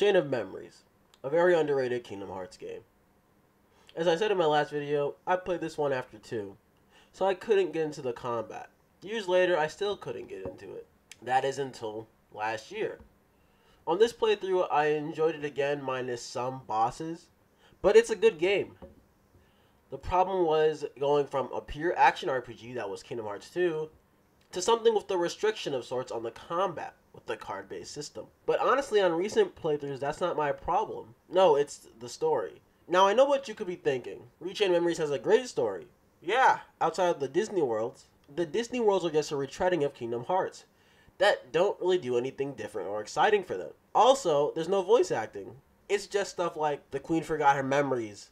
Chain of Memories, a very underrated Kingdom Hearts game. As I said in my last video, I played this one after 2, so I couldn't get into the combat. Years later, I still couldn't get into it. That is until last year. On this playthrough, I enjoyed it again minus some bosses, but it's a good game. The problem was going from a pure action RPG that was Kingdom Hearts 2 to something with a restriction of sorts on the combat with the card-based system. But honestly, on recent playthroughs, that's not my problem. No, it's the story. Now, I know what you could be thinking. Rechain Memories has a great story. Yeah, outside of the Disney worlds. The Disney worlds are just a retreading of Kingdom Hearts that don't really do anything different or exciting for them. Also, there's no voice acting. It's just stuff like the Queen forgot her memories.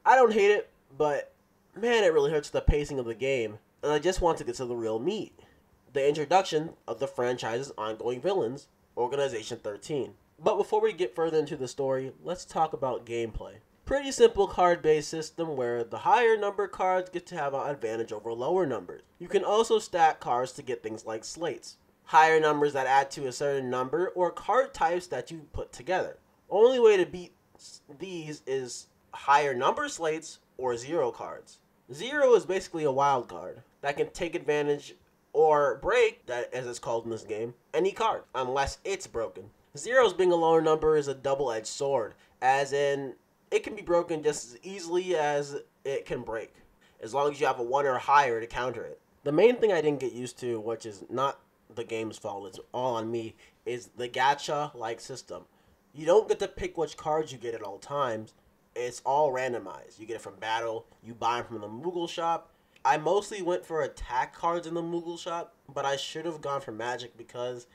I don't hate it, but man, it really hurts the pacing of the game, and I just want to get to the real meat. The introduction of the franchise's ongoing villains, Organization 13. But before we get further into the story, let's talk about gameplay. Pretty simple card-based system where the higher number cards get to have an advantage over lower numbers. You can also stack cards to get things like slates. Higher numbers that add to a certain number or card types that you put together. Only way to beat these is higher number slates or 0 cards. 0 is basically a wild card that can take advantage or break, that as it's called in this game, any card, unless it's broken. 0's being a lower number is a double-edged sword, as in, it can be broken just as easily as it can break, as long as you have a 1 or higher to counter it. The main thing I didn't get used to, which is not the game's fault, it's all on me, is the gacha-like system. You don't get to pick which cards you get at all times. It's all randomized. You get it from battle, you buy them from the Moogle shop. I mostly went for attack cards in the Moogle shop, but I should have gone for magic because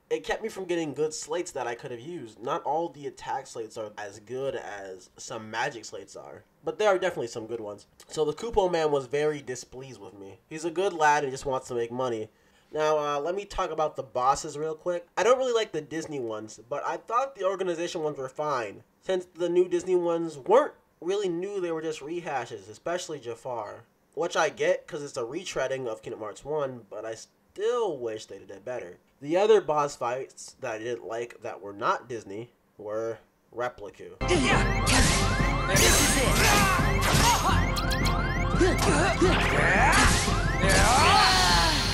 it kept me from getting good slates that I could have used. Not all the attack slates are as good as some magic slates are, but there are definitely some good ones. So the Kupo man was very displeased with me. He's a good lad and just wants to make money. Now, let me talk about the bosses real quick. I don't really like the Disney ones, but I thought the Organization ones were fine, since the new Disney ones weren't really new, they were just rehashes, especially Jafar. Which I get, because it's a retreading of Kingdom Hearts 1, but I still wish they did it better. The other boss fights that I didn't like that were not Disney were Repliku.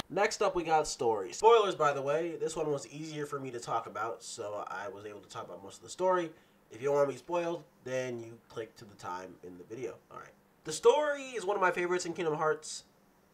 Next up, we got story. Spoilers, by the way. This one was easier for me to talk about, so I was able to talk about most of the story. If you don't want to be spoiled, then you click to the time in the video. Alright. The story is one of my favorites in Kingdom Hearts.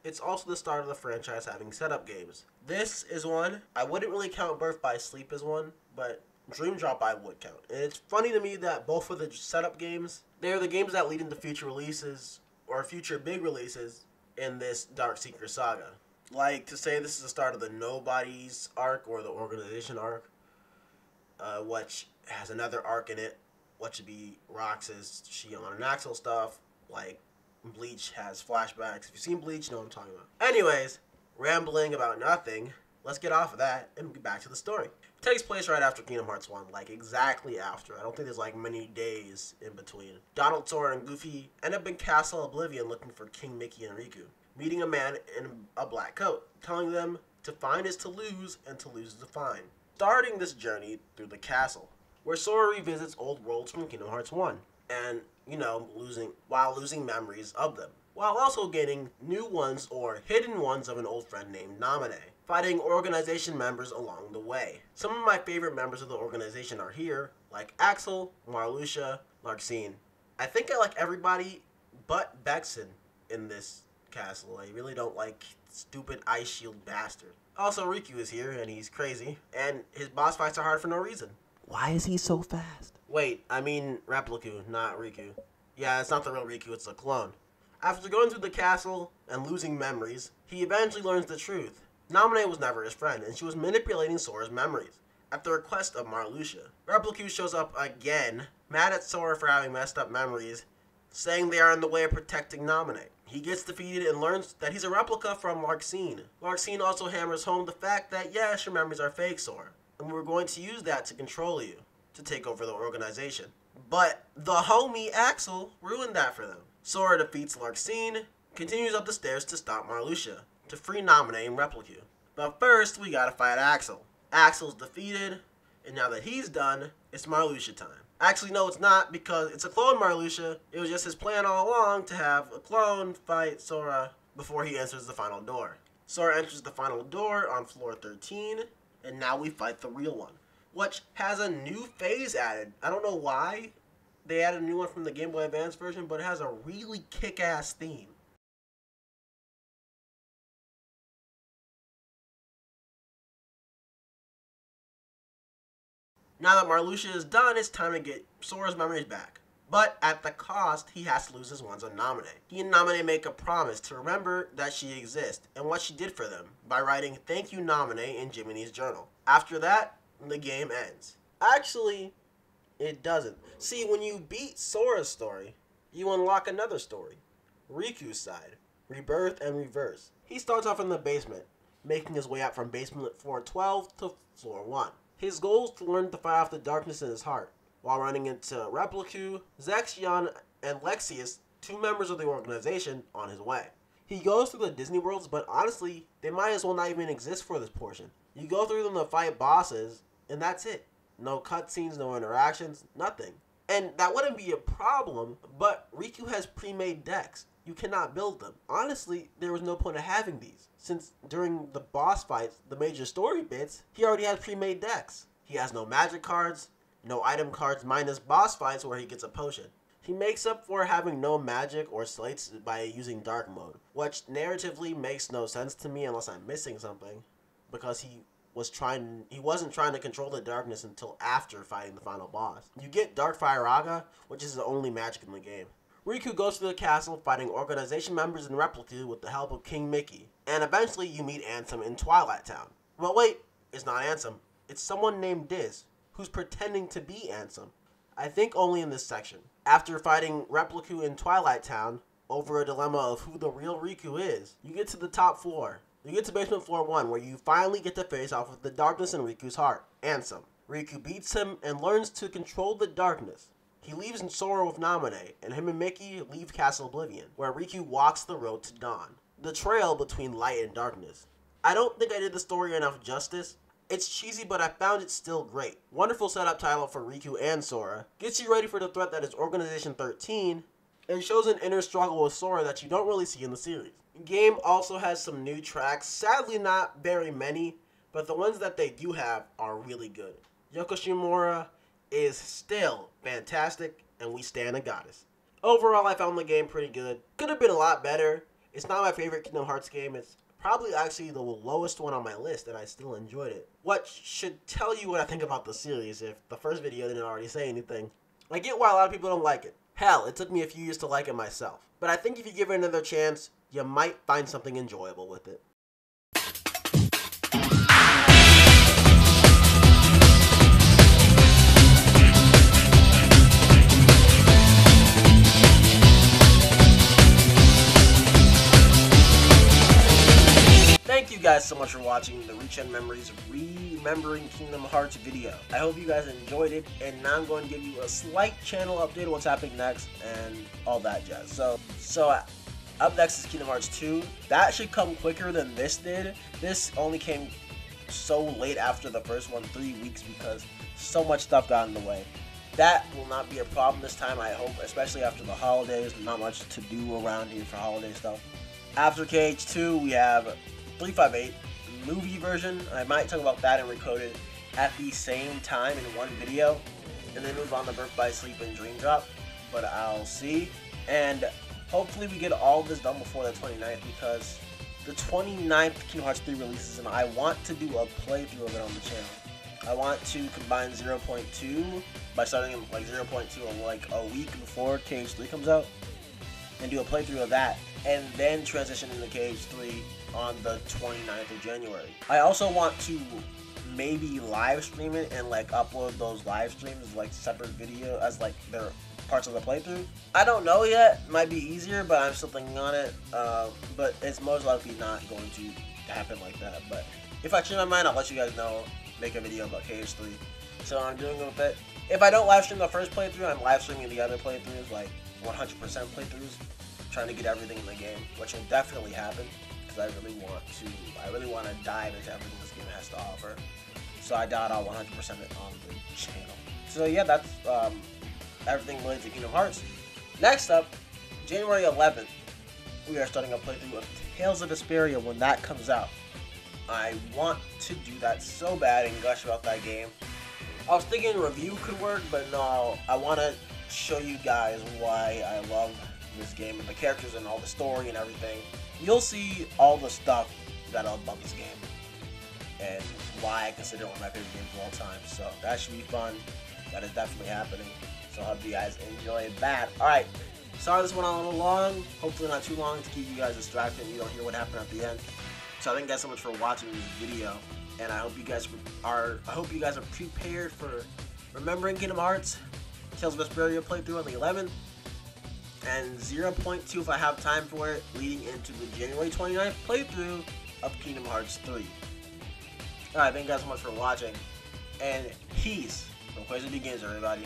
It's also the start of the franchise having setup games. This is one. I wouldn't really count Birth by Sleep as one, but Dream Drop I would count. And it's funny to me that both of the setup games, they're the games that lead into future releases or future big releases in this Dark Seeker saga. Like, to say this is the start of the Nobody's arc or the Organization arc, which has another arc in it, which would be Roxas, Shion, and Axel stuff. Like, Bleach has flashbacks. If you've seen Bleach, you know what I'm talking about. Anyways, rambling about nothing, let's get off of that and get back to the story. It takes place right after Kingdom Hearts 1, like exactly after. I don't think there's like many days in between. Donald, Sora, and Goofy end up in Castle Oblivion looking for King Mickey and Riku, meeting a man in a black coat, telling them to find is to lose and to lose is to find. Starting this journey through the castle, where Sora revisits old worlds from Kingdom Hearts 1. And, you know, losing memories of them, while also gaining new ones or hidden ones of an old friend named Naminé, fighting Organization members along the way. Some of my favorite members of the Organization are here, like Axel, Marluxia, Larxene. I think I like everybody but Vexen in this castle. I really don't like stupid Ice Shield bastard. Also, Riku is here, and he's crazy, and his boss fights are hard for no reason. Why is he so fast? Wait, I mean Repliku, not Riku. Yeah, it's not the real Riku, it's a clone. After going through the castle and losing memories, he eventually learns the truth. Naminé was never his friend, and she was manipulating Sora's memories. At the request of Marluxia, Repliku shows up again, mad at Sora for having messed up memories, saying they are in the way of protecting Naminé. He gets defeated and learns that he's a replica from Larxene. Larxene also hammers home the fact that yes, your memories are fake, Sora, and we're going to use that to control you, to take over the Organization. But the homie Axel ruined that for them. Sora defeats Larxene, continues up the stairs to stop Marluxia, to free Naminé and Repliku. But first, we gotta fight Axel. Axel's defeated, and now that he's done, it's Marluxia time. Actually, no, it's not, because it's a clone Marluxia. It was just his plan all along to have a clone fight Sora before he enters the final door. Sora enters the final door on floor 13, and now we fight the real one, which has a new phase added. I don't know why they added a new one from the Game Boy Advance version, but it has a really kick-ass theme. Now that Marluxia is done, it's time to get Sora's memories back. But at the cost, he has to lose his ones on Naminé. He and Naminé make a promise to remember that she exists and what she did for them by writing "Thank you, Naminé" in Jiminy's journal. After that, the game ends. Actually, it doesn't. See, when you beat Sora's story, you unlock another story. Riku's side. Rebirth and Reverse. He starts off in the basement, making his way up from basement floor 12 to floor 1. His goal is to learn to fight off the darkness in his heart, while running into Repliku, Zexion, and Lexius, 2 members of the organization, on his way. He goes through the Disney worlds, but honestly, they might as well not even exist for this portion. You go through them to fight bosses, and that's it. No cutscenes, no interactions, nothing. And that wouldn't be a problem, but Riku has pre-made decks. You cannot build them. Honestly, there was no point of having these, since during the boss fights, the major story bits, he already has pre-made decks. He has no magic cards, no item cards minus boss fights where he gets a potion. He makes up for having no magic or slates by using dark mode, which narratively makes no sense to me unless I'm missing something, because he wasn't trying to control the darkness until after fighting the final boss. You get Dark Fire, which is the only magic in the game. Riku goes to the castle fighting organization members in Repliku with the help of King Mickey, and eventually you meet Ansem in Twilight Town. Well, wait, it's not Ansem. It's someone named Diz, who's pretending to be Ansem. I think only in this section. After fighting Repliku in Twilight Town over a dilemma of who the real Riku is, you get to the top floor. You get to basement floor 1, where you finally get to face off with the darkness in Riku's heart, Ansem. Riku beats him and learns to control the darkness. He leaves Sora with Naminé, and him and Mickey leave Castle Oblivion, where Riku walks the road to dawn, the trail between light and darkness. I don't think I did the story enough justice. It's cheesy, but I found it still great. Wonderful setup title for Riku and Sora, gets you ready for the threat that is Organization 13, and shows an inner struggle with Sora that you don't really see in the series. The game also has some new tracks, sadly not very many, but the ones that they do have are really good. Yoko Shimura is still fantastic, and we stand a goddess. Overall, I found the game pretty good. Could have been a lot better. It's not my favorite Kingdom Hearts game. It's probably actually the lowest one on my list, and I still enjoyed it. What should tell you what I think about the series if the first video didn't already say anything. I get why a lot of people don't like it. Hell, it took me a few years to like it myself. But I think if you give it another chance, you might find something enjoyable with it. Thank you guys so much for watching the Reach Memories Remembering Kingdom Hearts video. I hope you guys enjoyed it, and now I'm going to give you a slight channel update of what's happening next and all that jazz. So up next is Kingdom Hearts 2. That should come quicker than this did. This only came so late after the first one, 3 weeks, because so much stuff got in the way. That will not be a problem this time, I hope, especially after the holidays. Not much to do around here for holiday stuff. After KH2, we have 358 movie version. I might talk about that and Recode It at the same time in one video, and then move on to Birth by Sleep and Dream Drop, but I'll see. And hopefully we get all this done before the 29th, because the 29th Kingdom Hearts 3 releases, and I want to do a playthrough of it on the channel. I want to combine 0.2 by starting in like 0.2 on like a week before KH3 comes out, and do a playthrough of that, and then transition into KH3 on the 29th of January. I also want to maybe live stream it and like upload those live streams as like separate video as like they're parts of the playthrough. I don't know yet. Might be easier, but I'm still thinking on it. But it's most likely not going to happen like that. But if I change my mind, I'll let you guys know. Make a video about KH3. So I'm doing with it. If I don't live stream the first playthrough, I'm live streaming the other playthroughs, like 100% playthroughs, trying to get everything in the game, which will definitely happen. I really want to dive into everything this game has to offer. So I doubt I'll 100% it on the channel. So yeah, that's everything related to Kingdom Hearts. Next up, January 11th, we are starting a playthrough of Tales of Vesperia when that comes out. I want to do that so bad and gush about that game. I was thinking a review could work, but no, I want to show you guys why I love this game and the characters and all the story and everything. You'll see all the stuff that I love about this game and why I consider it one of my favorite games of all time. So that should be fun. That is definitely happening. So I hope you guys enjoy that. Alright, sorry this went on a little long. Hopefully not too long to keep you guys distracted and you don't hear what happened at the end. So thank you guys so much for watching this video, and I hope you guys are prepared for remembering Kingdom Hearts Tales of Vesperia playthrough on the 11th, and 0.2 if I have time for it, leading into the January 29th playthrough of Kingdom Hearts 3. Alright, thank you guys so much for watching, and peace from Crazy Begins, everybody.